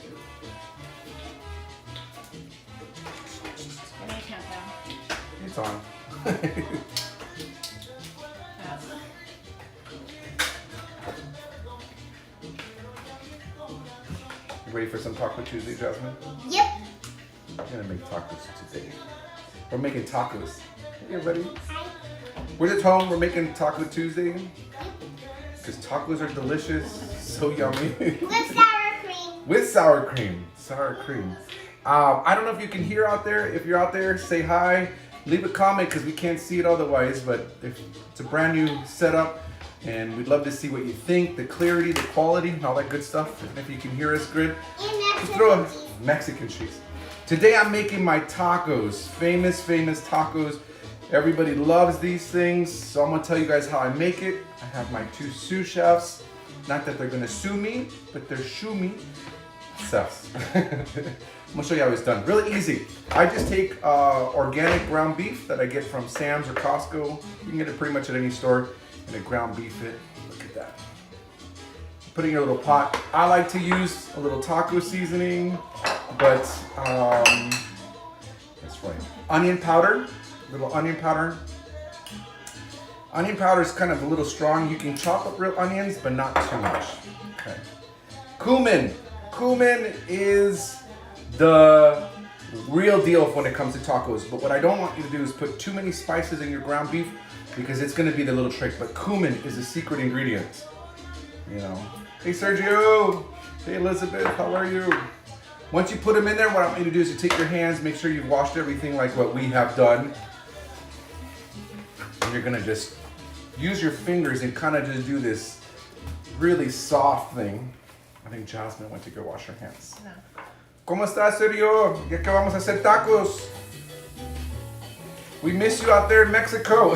Give me a countdown. It's on. You ready for some Taco Tuesday, Jasmine? Yep. I'm gonna make tacos today. We're making tacos. Hey, everybody. Hi. We're at home. We're making Taco Tuesday because tacos are delicious, so yummy. With sour cream. With sour cream. Sour cream. I don't know if you can hear out there. If you're out there, say hi. Leave a comment because we can't see it otherwise. But if it's a brand new setup, and we'd love to see what you think, the clarity, the quality, and all that good stuff. And if you can hear us good, And just throw Mexican cheese. a Mexican cheese. Today I'm making my tacos. Famous tacos. Everybody loves these things, so I'm gonna tell you guys how I make it. I have my two sous chefs. Not that they're gonna sue me, but they're shoe me chefs. I'm gonna show you how it's done. Really easy. I just take organic ground beef that I get from Sam's or Costco. You can get it pretty much at any store, and I ground beef it. Look at that. Put it in your little pot. I like to use a little taco seasoning, but that's right. Onion powder. Little onion powder. Onion powder is kind of a little strong. You can chop up real onions, but not too much. Okay. Cumin. Cumin is the real deal when it comes to tacos. But what I don't want you to do is put too many spices in your ground beef because it's going to be the little trick. But cumin is a secret ingredient. You know. Hey Sergio. Hey Elizabeth. How are you? Once you put them in there, what I want you to do is to take your hands, make sure you've washed everything like what we have done. And you're gonna just use your fingers and kind of just do this really soft thing. I think Jasmine went to go wash her hands. No. ¿Cómo estás, Sergio? Ya que vamos a hacer tacos. We miss you out there in Mexico.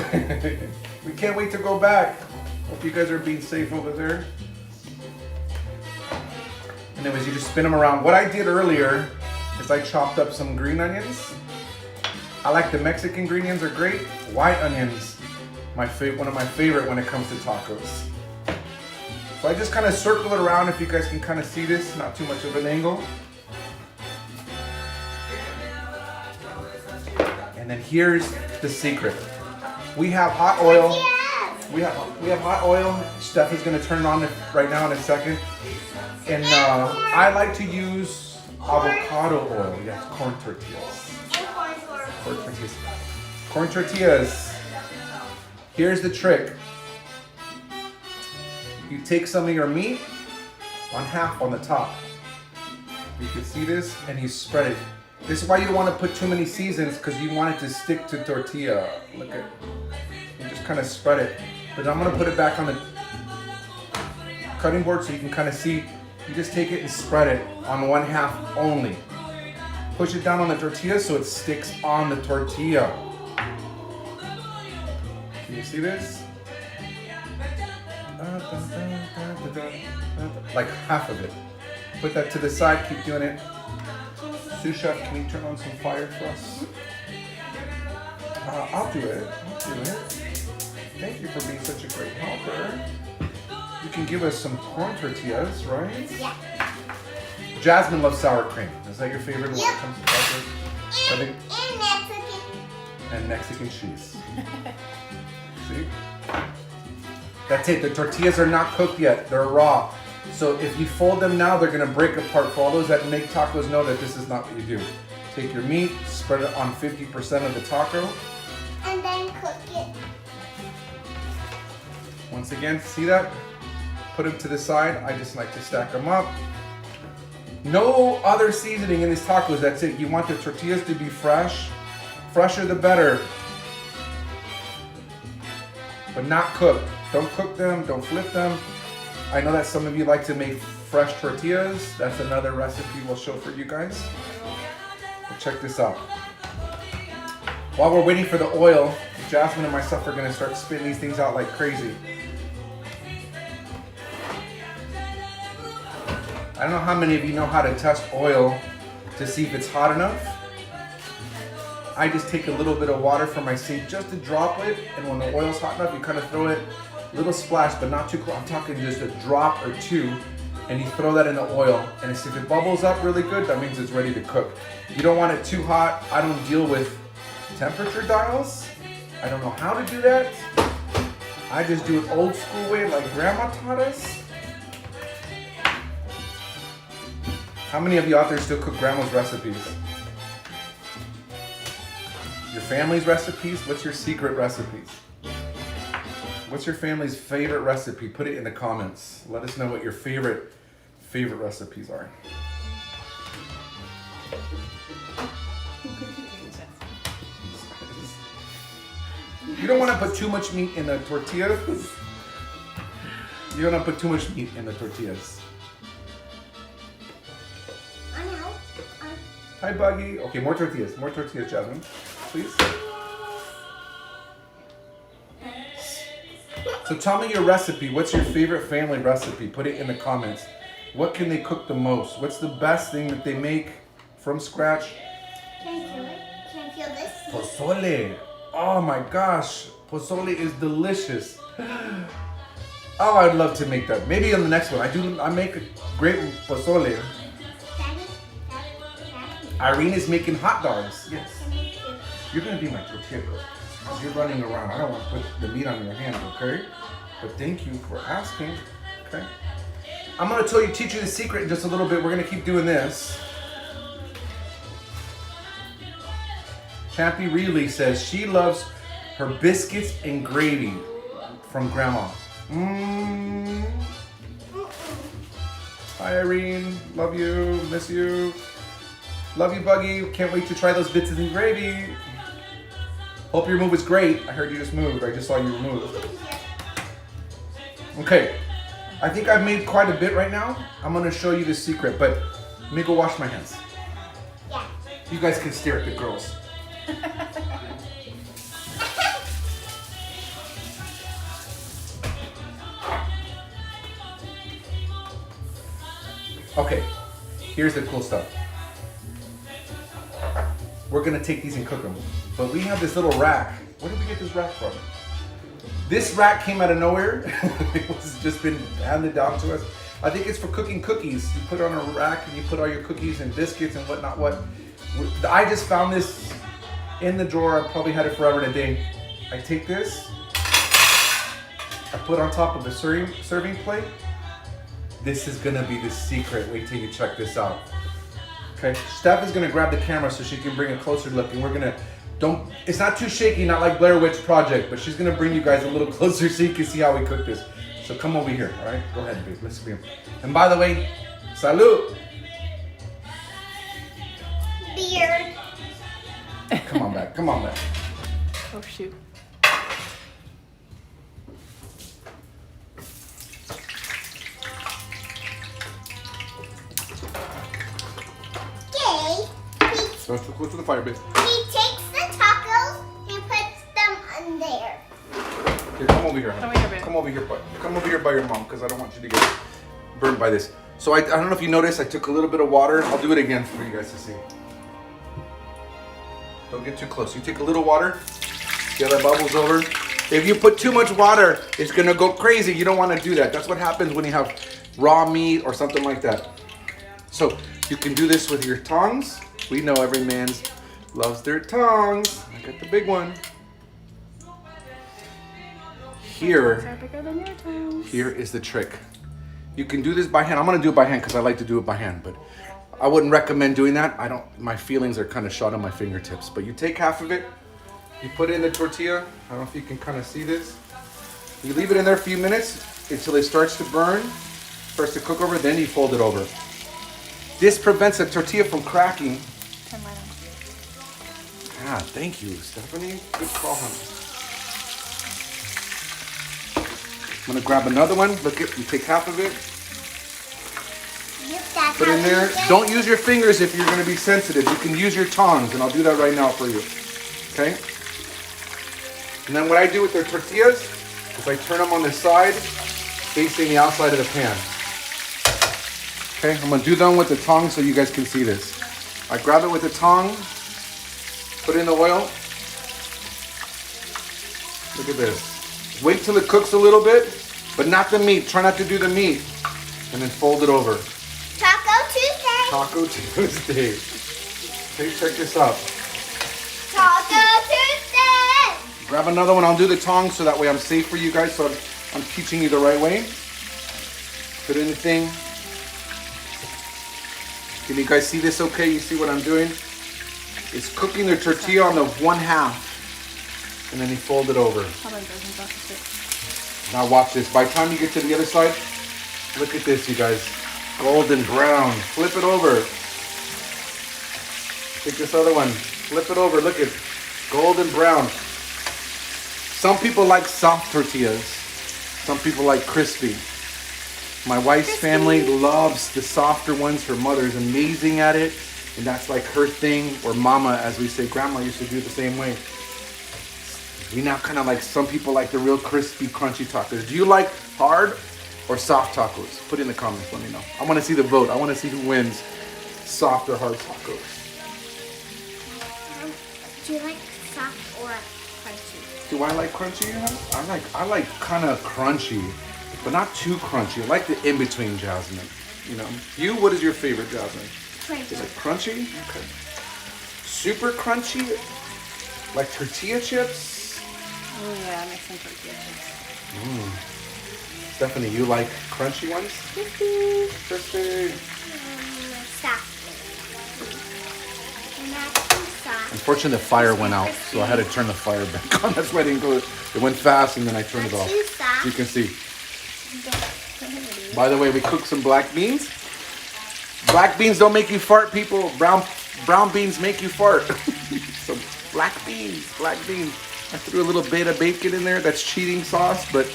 We can't wait to go back. Hope you guys are being safe over there. And then as you just spin them around. What I did earlier is I chopped up some green onions. I like the Mexican green onions are great. White onions, one of my favorite when it comes to tacos. So I just kind of circle it around if you guys can kind of see this, not too much of an angle. And then here's the secret. We have hot oil. Yes. We have hot oil. Steph is gonna turn it on right now in a second. And I like to use avocado oil. Yes, corn tortillas. And corn Corn tortillas. Corn tortillas. Here's the trick. You take some of your meat on half on the top. You can see this, and you spread it. This is why you don't want to put too many seasons because you want it to stick to tortilla. Look at, you just kind of spread it. But I'm gonna put it back on the cutting board so you can kind of see. You just take it and spread it on one half only. Push it down on the tortilla so it sticks on the tortilla. Can you see this? Like half of it. Put that to the side, keep doing it. Sous chef, can you turn on some fire for us? I'll do it. Thank you for being such a great helper. You can give us some corn tortillas, right? Yeah. Jasmine loves sour cream. Is that your favorite when it comes to tacos? I think- And Mexican. And Mexican cheese. See? That's it. The tortillas are not cooked yet. They're raw. So if you fold them now, they're going to break apart. For all those that make tacos know that this is not what you do. Take your meat, spread it on 50% of the taco. And then cook it. Once again, see that? Put them to the side. I just like to stack them up. No other seasoning in these tacos. That's it. You want the tortillas to be fresh. Fresher the better. But not cooked. Don't cook them. Don't flip them. I know that some of you like to make fresh tortillas. That's another recipe we'll show for you guys. But check this out. While we're waiting for the oil, Jasmine and myself are going to start spitting these things out like crazy. I don't know how many of you know how to test oil to see if it's hot enough. I just take a little bit of water from my sink, just a droplet, and when the oil's hot enough, you kind of throw it, a little splash, but not too close. I'm talking just a drop or two, and you throw that in the oil. And if it bubbles up really good, that means it's ready to cook. You don't want it too hot. I don't deal with temperature dials. I don't know how to do that. I just do it old school way like grandma taught us. How many of you out there still cook grandma's recipes? Your family's recipes? What's your secret recipes? What's your family's favorite recipe? Put it in the comments. Let us know what your favorite recipes are. You don't want to put too much meat in the tortillas. You don't want to put too much meat in the tortillas. I know. Hi, Buggy. Okay, more tortillas, Jasmine, please. So tell me your recipe. What's your favorite family recipe? Put it in the comments. What can they cook the most? What's the best thing that they make from scratch? Can you feel it? Can you feel this? Pozole. Oh my gosh. Pozole is delicious. Oh, I'd love to make that. Maybe on the next one. I make a great pozole. Daddy? Irene is making hot dogs. Yes. Can you feel it? You're gonna be my tortilla girl. 'Cause you're running around. I don't want to put the meat on your hands, okay? But thank you for asking. Okay. I'm gonna teach you the secret in just a little bit. We're gonna keep doing this. Chappie Reilly says she loves her biscuits and gravy from Grandma. Hi Irene, love you, miss you. Love you, Buggy. Can't wait to try those biscuits and gravy. Hope your move was great. I heard you just moved. I just saw you move. Okay, I think I've made quite a bit right now. I'm gonna show you the secret, but let me go wash my hands. Yeah. You guys can stare at the girls. Okay, here's the cool stuff. We're gonna take these and cook them. But we have this little rack. Where did we get this rack from? This rack came out of nowhere. It was just been handed down to us. I think it's for cooking cookies. You put it on a rack and you put all your cookies and biscuits and whatnot. I just found this in the drawer. I probably had it forever and a day. I take this, I put it on top of the serving plate. This is gonna be the secret. Wait till you check this out. Okay, Steph is gonna grab the camera so she can bring a closer look, and we're gonna, it's not too shaky, not like Blair Witch Project, but she's gonna bring you guys a little closer so you can see how we cook this. So come over here, all right? Go ahead, babe, let's see. And by the way, salud. Beard. Come on back, come on back. Oh shoot. Okay. Don't too close to the fire, babe. He takes the tacos and puts them on there. Here, come over here, honey. Come over here, babe. Come over here by your mom, because I don't want you to get burned by this. So I don't know if you noticed, I took a little bit of water. I'll do it again for you guys to see. Don't get too close. You take a little water, get that bubbles over. If you put too much water, it's gonna go crazy. You don't wanna do that. That's what happens when you have raw meat or something like that. So you can do this with your tongs. We know every man loves their tongs. I got the big one. Here is the trick. You can do this by hand. I'm gonna do it by hand because I like to do it by hand, but I wouldn't recommend doing that. My feelings are kind of shot on my fingertips. But you take half of it, you put it in the tortilla. I don't know if you can kind of see this. You leave it in there a few minutes until it starts to burn, starts to cook over, then you fold it over. This prevents the tortilla from cracking. Turn mine on. Ah, thank you, Stephanie. Good call, honey. I'm gonna grab another one. Look, you take half of it. Put it in there. Don't use your fingers if you're gonna be sensitive. You can use your tongs, and I'll do that right now for you. Okay? And then what I do with the tortillas is I turn them on the side, facing the outside of the pan. Okay, I'm gonna do them with the tongs so you guys can see this. I grab it with the tong, put it in the oil. Look at this. Wait till it cooks a little bit, but not the meat. Try not to do the meat. and then fold it over. Taco Tuesday. Taco Tuesday. Hey, check this out. Taco Tuesday. Grab another one. I'll do the tongs so that way I'm safe for you guys. So I'm teaching you the right way. Put it in the thing. Can you guys see this okay? You see what I'm doing? It's cooking the tortilla on the 1/2. And then you fold it over. Now watch this. By the time you get to the other side, look at this, you guys. Golden brown. Flip it over. Take this other one. Flip it over. Look at golden brown. Some people like soft tortillas. Some people like crispy. My wife's family loves the softer ones. Her mother's amazing at it. And that's like her thing. Or mama, as we say, grandma used to do it the same way. We now kind of like, some people like the real crispy, crunchy tacos. Do you like hard or soft tacos? Put it in the comments, let me know. I want to see the vote. I want to see who wins soft or hard tacos. Do you like soft or crunchy? Do I like crunchy? I like kind of crunchy, but not too crunchy. I like the in-between, Jasmine. You know, what is your favorite, Jasmine? Crunchy. Is it crunchy? Okay. Super crunchy? Like tortilla chips? Oh yeah, make some tortilla chips. Stephanie, you like crunchy ones? Crispy. Soft. Not too soft. Unfortunately, the fire went out, so I had to turn the fire back on. That's why I didn't go. It went fast, and then I turned it off. Too soft. You can see. By the way, we cooked some black beans. Black beans don't make you fart, people. Brown beans make you fart. So black beans. I threw a little bit of bacon in there. That's cheating sauce, but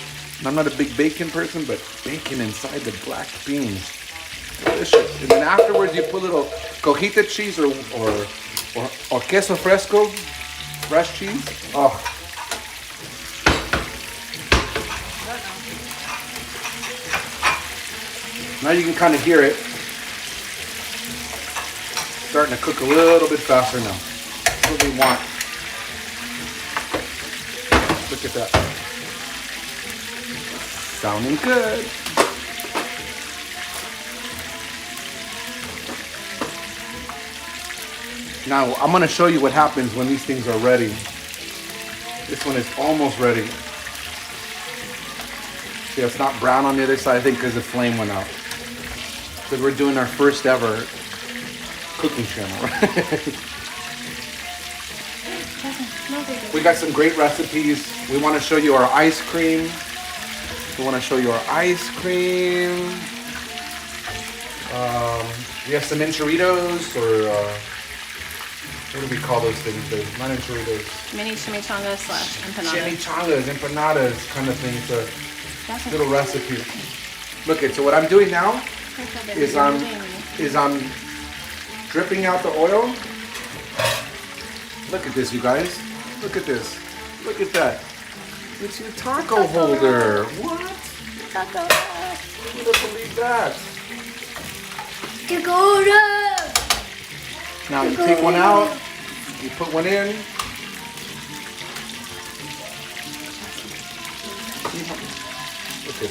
I'm not a big bacon person, but bacon inside the black beans. Delicious. And then afterwards, you put a little cojita cheese or queso fresco, fresh cheese. Oh. Now you can kind of hear it. Starting to cook a little bit faster now. That's what we want. Look at that. Sounding good. Now, I'm going to show you what happens when these things are ready. This one is almost ready. See, it's not brown on the other side, I think, because the flame went out. Because we're doing our first ever cooking channel. We got some great recipes. We want to show you our ice cream. We have some enchiladas, or what do we call those things? Not enchiladas. Mini chimichangas / empanadas. Chimichangas, empanadas, kind of thing. It's a little recipe. Look at, so what I'm doing now is I'm dripping out the oil. Look at this, you guys. Look at this. Look at that. It's your taco holder. What? Taco. Who would believe that? Now you take one out. You put one in. Look at,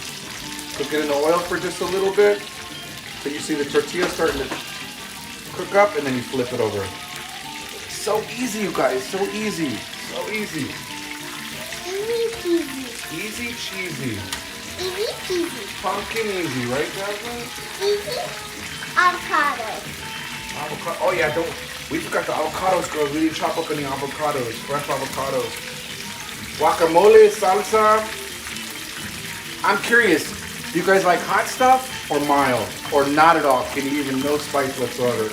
cook it in the oil for just a little bit. So you see the tortilla starting to cook up, and then you flip it over. So easy, you guys. So easy. So easy. Easy cheesy. Easy peasy. Pumpkin easy, right, Jasmine? Easy avocado. Avocado. Oh yeah, we forgot the avocados, girls. We didn't chop up any avocados. Fresh avocados. Guacamole, salsa. I'm curious. Do you guys like hot stuff or mild? Or not at all? Can you even no spice whatsoever?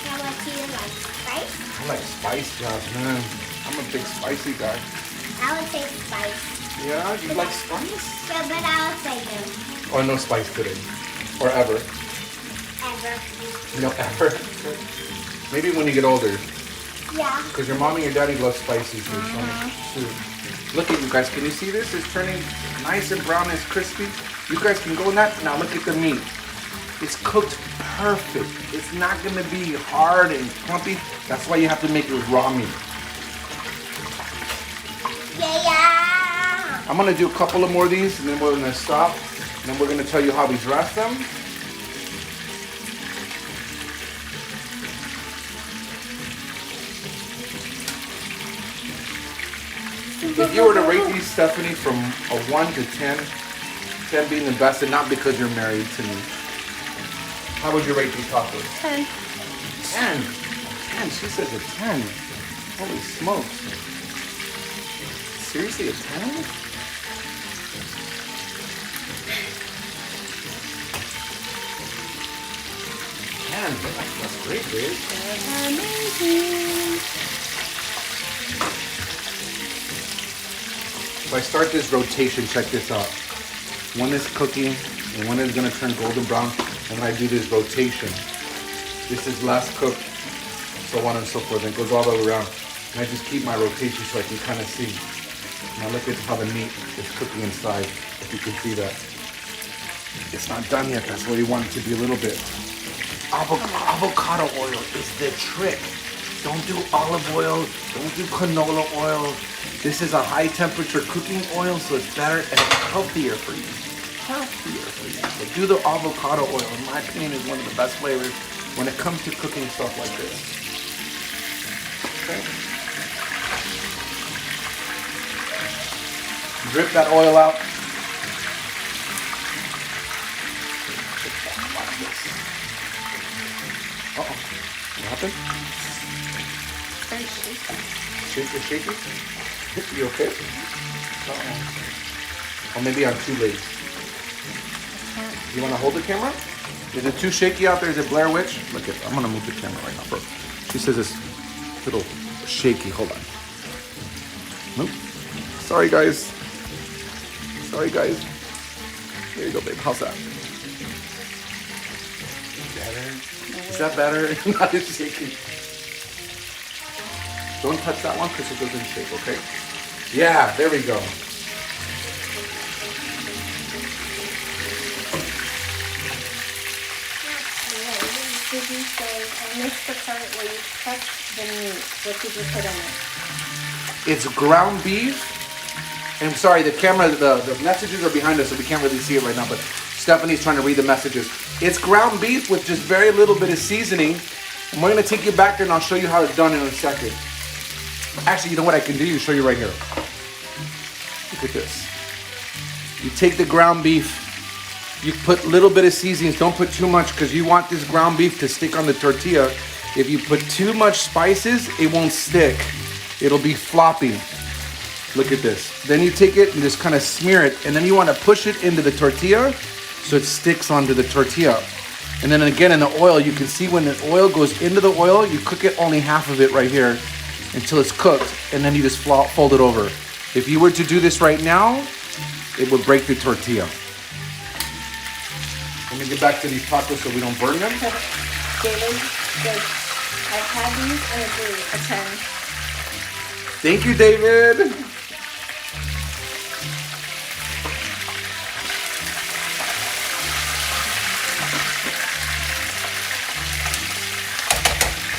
Now what do you like? Spice? I like spice, Jasmine. I'm a big spicy guy. I would say spice. Yeah, you like spice? Yeah, but I would say no. Or no spice today. Or ever. Ever. No, ever. Maybe when you get older. Yeah. Because your mommy and your daddy love spicy food. So look at you guys. Can you see this? It's turning nice and brown and crispy. You guys can go in that. Now look at the meat. It's cooked perfect. It's not going to be hard and clumpy. That's why you have to make it with raw meat. Yeah. I'm going to do a couple of more of these, and then we're going to stop. then we're gonna tell you how we dress them. If you were to rate these, Stephanie, from a 1 to 10, 10 being the best, and not because you're married to me, how would you rate these tacos? 10. 10. 10. She says a 10. Holy smokes. Seriously, a 10? That's great, babe. Amazing. If I start this rotation, check this out. One is cooking, and one is gonna turn golden brown, and when I do this rotation, this is last cooked, so on and so forth, and it goes all the way around. And I just keep my rotation so I can kind of see. Now look at how the meat is cooking inside, if you can see that. It's not done yet, that's why you want it to be a little bit. Avocado oil is the trick. Don't do olive oil, don't do canola oil. This is a high temperature cooking oil, so it's better and it's healthier for you. Healthier for you. So do the avocado oil, in my opinion, is one of the best flavors when it comes to cooking stuff like this. Okay. Drip that oil out. Watch this. Uh-oh. What happened? Very shaky. Shaky? You okay? Uh-oh. Or maybe I'm too late. You want to hold the camera? Is it too shaky out there? Is it Blair Witch? Look at, I'm going to move the camera right now, bro. She says it's a little shaky. Hold on. Nope. Sorry, guys. Sorry, guys. There you go, babe. How's that? Better? Is that better? Not as shaky. Don't touch that one because it doesn't shake, okay? Yeah, there we go. Did you say, I missed the part where you cut the meat? What did you put in it? It's ground beef. And I'm sorry, the camera, the messages are behind us, so we can't really see it right now, but Stephanie's trying to read the messages. It's ground beef with just very little bit of seasoning. And we're gonna take you back there and I'll show you how it's done in a second. Actually, you know what I can do? I'll show you right here. Look at this. You take the ground beef, you put a little bit of seasonings. Don't put too much because you want this ground beef to stick on the tortilla. If you put too much spices, it won't stick. It'll be floppy. Look at this. Then you take it and just kind of smear it, and then you want to push it into the tortilla so it sticks onto the tortilla. And then again in the oil, you can see when the oil goes into the oil, you cook it only half of it right here until it's cooked, and then you just fold it over. If you were to do this right now, it would break the tortilla. Let me get back to these tacos so we don't burn them. David, good. I've had these and agree, a 10. Thank you, David.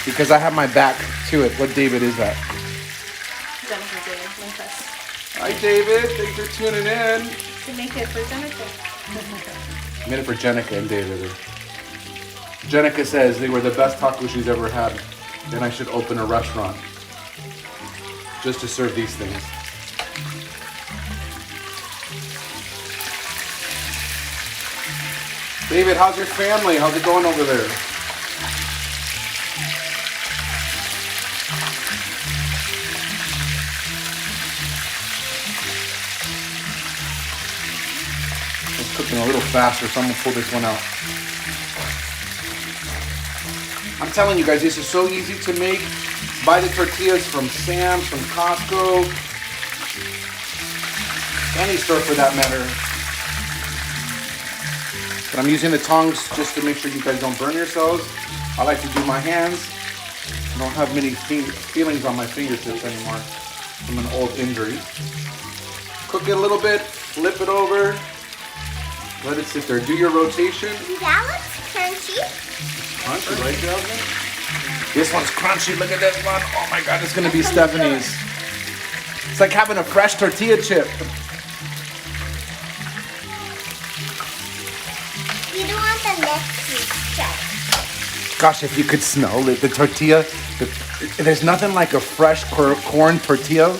Because I have my back to it. What David is that? Jennifer David, Linkus. Hi, David. Thanks for tuning in. To make it for Jennifer. I made it for Jenica and David. Jenica says they were the best tacos she's ever had. Then I should open a restaurant just to serve these things. David, how's your family? How's it going over there? It's cooking a little faster, so I'm gonna pull this one out. I'm telling you guys, this is so easy to make. Buy the tortillas from Sam's, from Costco, any store for that matter. But I'm using the tongs just to make sure you guys don't burn yourselves. I like to do my hands. I don't have many feelings on my fingertips anymore from an old injury. Cook it a little bit, flip it over, let it sit there. Do your rotation. That looks crunchy. Crunchy, right, Jasmine? This one's crunchy. Look at this one. Oh my God, it's gonna be Stephanie's. It's like having a fresh tortilla chip. Gosh, if you could smell the tortilla, there's nothing like a fresh corn tortilla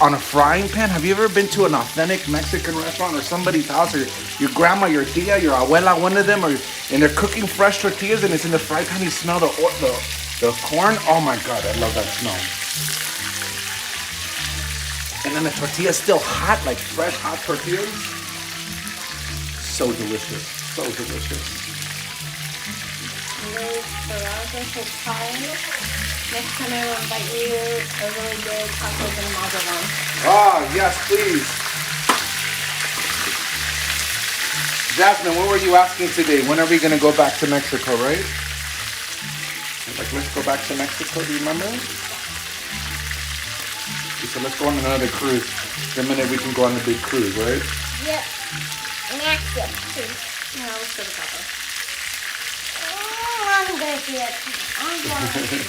on a frying pan. Have you ever been to an authentic Mexican restaurant or somebody's house, or your grandma, your tia, your abuela, one of them, and they're cooking fresh tortillas and it's in the fry pan? You smell the corn. Oh my God, I love that smell. And then the tortilla's still hot, like fresh hot tortillas. So delicious, so delicious. Liz Ferraza says hi. Next time I will invite you a really good tacos in Mazatlan. Ah, yes, please. Jasmine, what were you asking today? When are we going to go back to Mexico, right? Like, let's go back to Mexico, do you remember? She said, let's go on another cruise. The minute we can go on the big cruise, right? Yep. Mexico. No, let's go to Papa. I'm going to it. I'm going.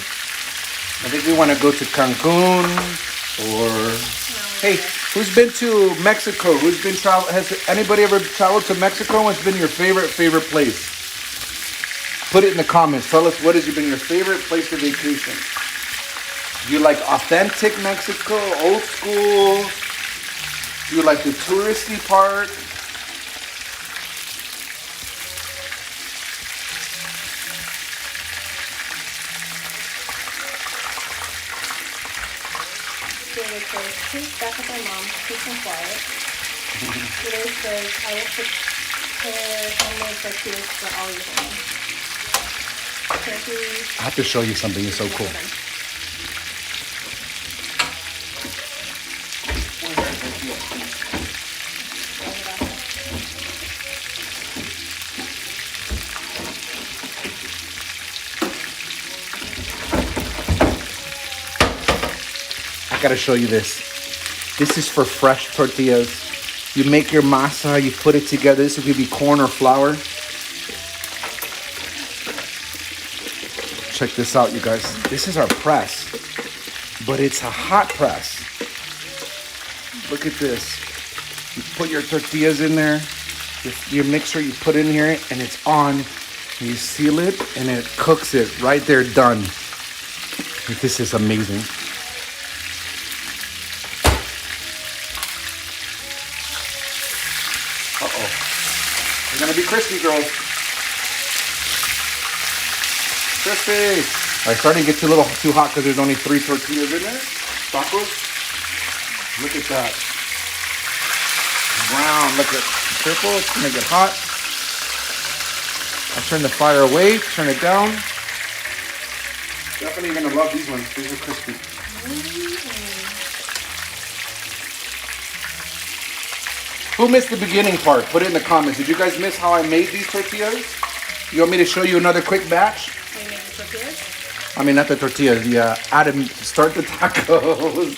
I think we want to go to Cancun or... Hey, who's been to Mexico? Who's been has anybody ever traveled to Mexico? What's been your favorite place? Put it in the comments. Tell us what has been your favorite place for vacation. Do you like authentic Mexico, old school? Do you like the touristy part? David says, please back up my mom. Peace and quiet. Liz says, I will prepare homemade tortillas for all your family. Turkey. I have to show you something. It's so cool. I gotta show you this. This is for fresh tortillas. You make your masa, you put it together. This will give you corn or flour. Check this out, you guys. This is our press, but it's a hot press. Look at this. You put your tortillas in there, your mixer, you put in here, and it's on. You seal it, and it cooks it right there, done. This is amazing. Uh-oh. They're gonna be crispy, girls. Crispy. All right, starting to get a little too hot because there's only 3 tortillas in there. Tacos. Look at that. Brown. Look at purple. It's gonna get hot. I'll turn the fire away. Turn it down. Definitely gonna love these ones. These are crispy. Who missed the beginning part? Put it in the comments. Did you guys miss how I made these tortillas? You want me to show you another quick batch? We made the tortillas? I mean, not the tortillas. Yeah, Adam, start the tacos.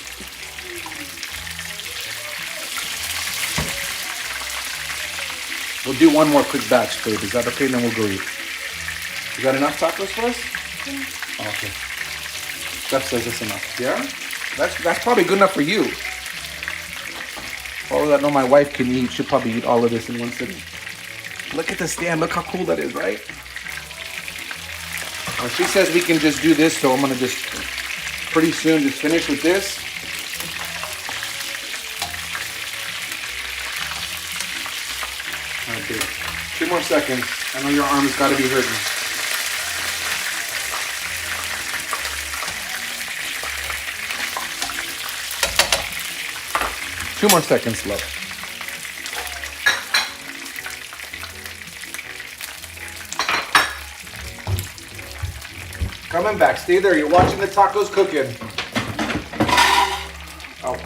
We'll do one more quick batch, babe. Is that okay? Then we'll go eat. You got enough tacos for us? Oh, okay. Steph says it's enough. Yeah? That's probably good enough for you. All that I know my wife can eat, she'll probably eat all of this in one sitting. Look at the stand. Look how cool that is, right? Well, she says we can just do this, so I'm gonna just pretty soon just finish with this. Okay, 2 more seconds. I know your arm's gotta be hurting. Two more seconds, love. Coming back. Stay there. You're watching the tacos cooking. Oh.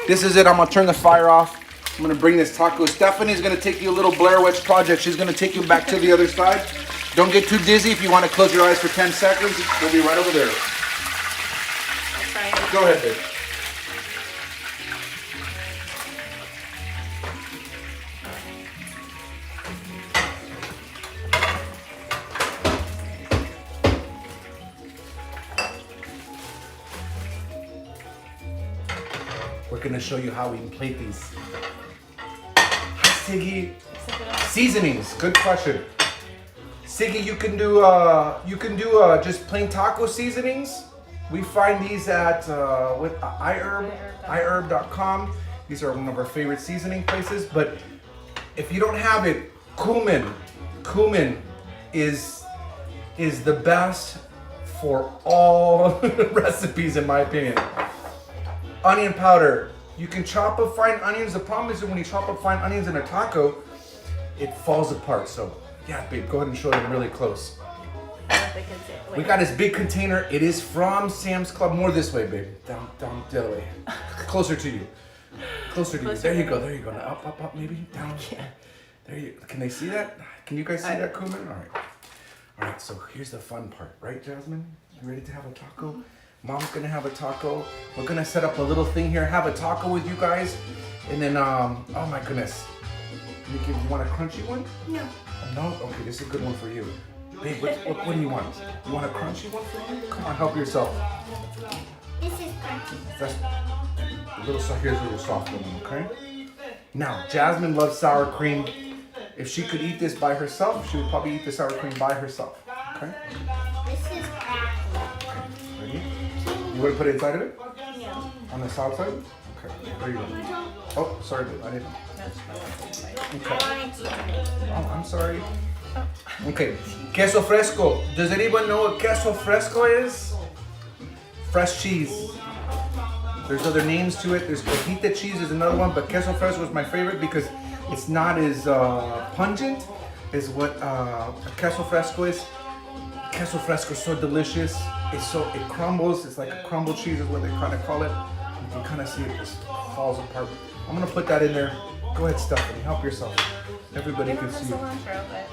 This is it. I'm going to turn the fire off. I'm going to bring this taco. Stephanie's going to take you a little Blair Witch Project. She's going to take you back to the other side. Don't get too dizzy. If you want to close your eyes for 10 seconds, we'll be right over there. Go ahead, babe. We're gonna show you how we can plate these. Hi, Siggy. Seasonings, good question. Siggy, you can do just plain taco seasonings. We find these at with iherb.com. These are one of our favorite seasoning places. But if you don't have it, cumin is the best for all recipes, in my opinion. Onion powder. You can chop up fine onions. The problem is that when you chop up fine onions in a taco, it falls apart. So yeah, babe, go ahead and show them really close. I don't think it's it. We got this big container. It is from Sam's Club. More this way, babe. Down the other way. Closer to you. Closer to you. There you go. There you go. Now up, maybe down. There you. Can they see that? Can you guys see that, cumin? All right. All right. So here's the fun part, right, Jasmine? You ready to have a taco? Mom's gonna have a taco. We're gonna set up a little thing here. Have a taco with you guys, and then oh my goodness. You want a crunchy one? No. No? Okay, this is a good one for you. Babe, what do you want? You want a crunchy one for you? Come on, help yourself. This is crunchy. That's here's a little soft one, okay? Now, Jasmine loves sour cream. If she could eat this by herself, she would probably eat the sour cream by herself. Okay? This is cracky. Ready? You want to put it inside of it? Yeah. On the south side? Okay, there you go. Oh, sorry, babe, I didn't. Okay. I want to try it. Oh, I'm sorry. Okay, queso fresco. Does anyone know what queso fresco is? Fresh cheese. There's other names to it. There's cajita cheese is another one, but queso fresco is my favorite because it's not as pungent as what queso fresco is. Queso fresco is so delicious. It crumbles. It's like a crumbled cheese is what they kind of call it. You can kind of see it just falls apart. I'm gonna put that in there. Go ahead, Stephanie. Help yourself. Everybody can see. Cilantro, but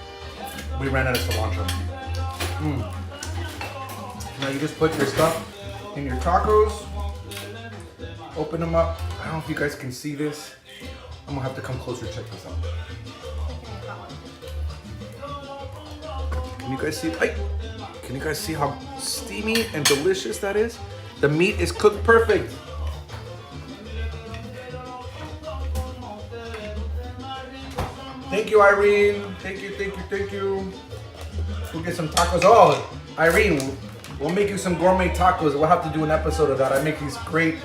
We ran out of cilantro. Now you just put your stuff in your tacos. Open them up. I don't know if you guys can see this. I'm gonna have to come closer. Check this out. Can you guys see? Can you guys see how steamy and delicious that is? The meat is cooked perfect. Thank you, Irene. Thank you. We'll get some tacos. Oh, Irene, we'll make you some gourmet tacos. We'll have to do an episode of that. I make these great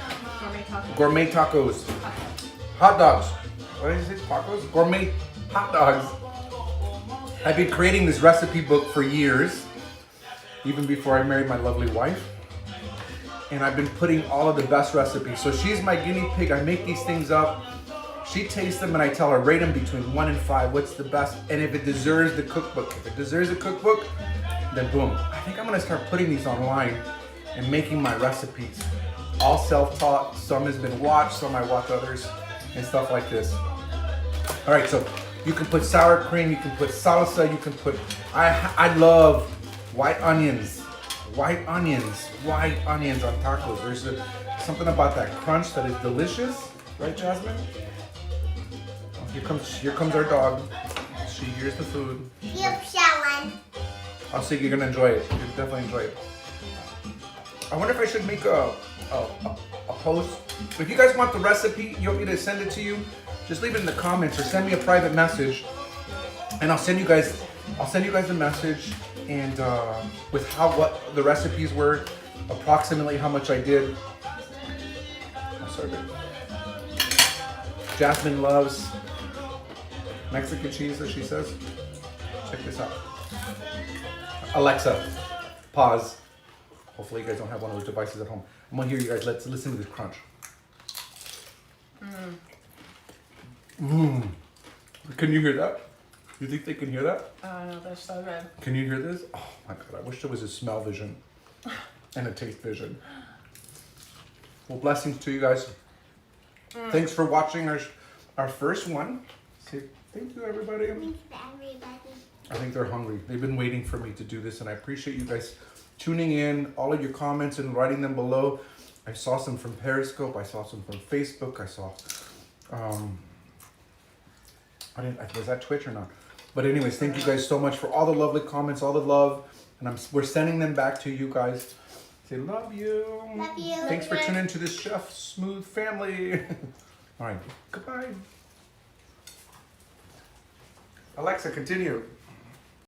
gourmet tacos. Hot dogs. What is it? Tacos? Gourmet hot dogs. I've been creating this recipe book for years, even before I married my lovely wife. And I've been putting all of the best recipes. So she's my guinea pig. I make these things up. She tastes them and I tell her, rate them between 1 and 5. What's the best? And if it deserves the cookbook. If it deserves a cookbook, then boom. I think I'm gonna start putting these online and making my recipes. All self-taught. Some has been watched, some I watch others and stuff like this. All right, so you can put sour cream, you can put salsa, you can put, I love white onions. White onions on tacos. There's something about that crunch that is delicious. Right, Jasmine? Here comes our dog. She hears the food. Yep, Sharon. I'll say you're gonna enjoy it. You'll definitely enjoy it. I wonder if I should make a post. If you guys want the recipe, you want me to send it to you, just leave it in the comments or send me a private message, and I'll send you guys a message and with what the recipes were, approximately how much I did. I'm sorry, babe. Jasmine loves Mexican cheese, as she says. Check this out. Alexa, pause. Hopefully you guys don't have one of those devices at home. I'm gonna hear you guys. Let's listen to this crunch. Can you hear that? You think they can hear that? oh no, they're so good. Can you hear this? Oh my god, I wish there was a smell vision and a taste vision. Well, blessings to you guys. Thanks for watching our first one. Say thank you, everybody. I think they're hungry. They've been waiting for me to do this, and I appreciate you guys tuning in, all of your comments and writing them below. I saw some from Periscope. I saw some from Facebook. I saw, was that Twitch or not? But anyways, thank you guys so much for all the lovely comments, all the love, and we're sending them back to you guys. Say love you. Love you. Thanks for tuning into this Chef Smooth family. All right, goodbye. Alexa, continue.